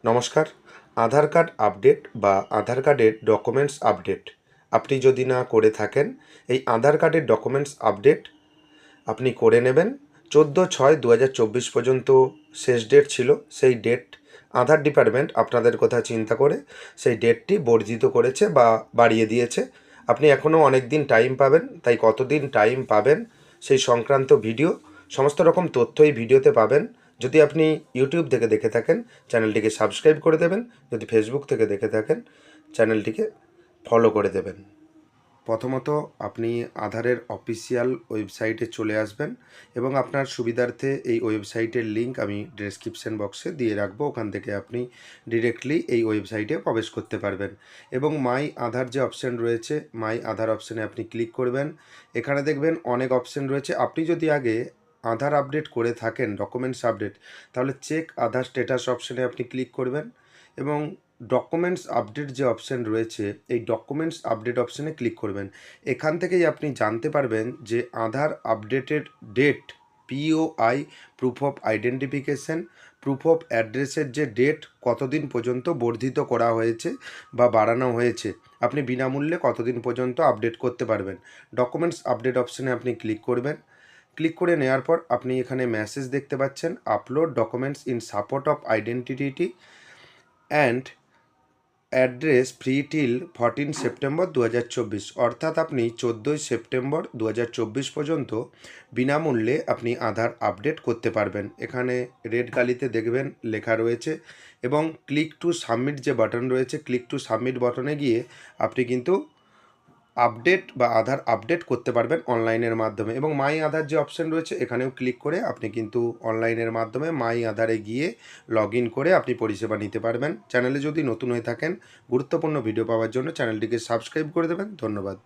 নমস্কার। আধার card update বা আধার কার্ডের ডকুমেন্টস আপডেট আপনি যদি না করে থাকেন, এই আধার কার্ডের ডকুমেন্টস আপডেট আপনি করে নেবেন। 14/6/2024 পর্যন্ত শেষ ডেট ছিল। সেই ডেট আধার ডিপার্টমেন্ট আপনাদের কথা চিন্তা করে সেই ডেটটি বর্ধিত করেছে বা বাড়িয়ে দিয়েছে। আপনি এখনও অনেক দিন টাইম পাবেন, তাই কতদিন টাইম পাবেন সেই সংক্রান্ত ভিডিও, সমস্ত রকম তথ্য এই ভিডিওতে পাবেন। যদি আপনি ইউটিউব থেকে দেখে থাকেন, চ্যানেলটিকে সাবস্ক্রাইব করে দেবেন। যদি ফেসবুক থেকে দেখে থাকেন, চ্যানেলটিকে ফলো করে দেবেন। প্রথমত আপনি আধারের অফিসিয়াল ওয়েবসাইটে চলে আসবেন এবং আপনার সুবিধার্থে এই ওয়েবসাইটের লিঙ্ক আমি ডেসক্রিপশন বক্সে দিয়ে রাখবো। ওখান থেকে আপনি ডিরেক্টলি এই ওয়েবসাইটে প্রবেশ করতে পারবেন এবং মাই আধার যে অপশান রয়েছে, মাই আধার অপশানে আপনি ক্লিক করবেন। এখানে দেখবেন অনেক অপশান রয়েছে। আপনি যদি আগে আধার আপডেট করে থাকেন, ডকুমেন্টস আপডেট, তাহলে চেক আধার স্ট্যাটাস অপশানে আপনি ক্লিক করবেন এবং ডকুমেন্টস আপডেট যে অপশান রয়েছে, এই ডকুমেন্টস আপডেট অপশানে ক্লিক করবেন। এখান থেকেই আপনি জানতে পারবেন যে আধার আপডেটের date, POI, proof of identification, proof of অ্যাড্রেসের যে ডেট কতদিন পর্যন্ত বর্ধিত করা হয়েছে বা বাড়ানো হয়েছে, আপনি বিনামূল্যে কতদিন পর্যন্ত আপডেট করতে পারবেন। ডকুমেন্টস আপডেট অপশানে আপনি ক্লিক করবেন। ক্লিক করে নেওয়ার পর আপনি এখানে মেসেজ দেখতে পাচ্ছেন, upload documents in support of identity and address free till 14 September 2024। অর্থাৎ আপনি 14ই সেপ্টেম্বর 2024 পর্যন্ত বিনামূল্যে আপনি আধার আপডেট করতে পারবেন। এখানে রেড কালিতে দেখবেন লেখা রয়েছে এবং ক্লিক টু সাবমিট যে বাটন রয়েছে, ক্লিক টু সাবমিট বাটনে গিয়ে আপনি কিন্তু আপডেট বা আধার আপডেট করতে পারবেন অনলাইনের মাধ্যমে। এবং মাই আধার যে অপশান রয়েছে, এখানেও ক্লিক করে আপনি কিন্তু অনলাইনের মাধ্যমে মাই আধারে গিয়ে লগ ইন করে আপনি পরিষেবা নিতে পারবেন। চ্যানেলে যদি নতুন হয়ে থাকেন, গুরুত্বপূর্ণ ভিডিও পাওয়ার জন্য চ্যানেলটিকে সাবস্ক্রাইব করে দেবেন। ধন্যবাদ।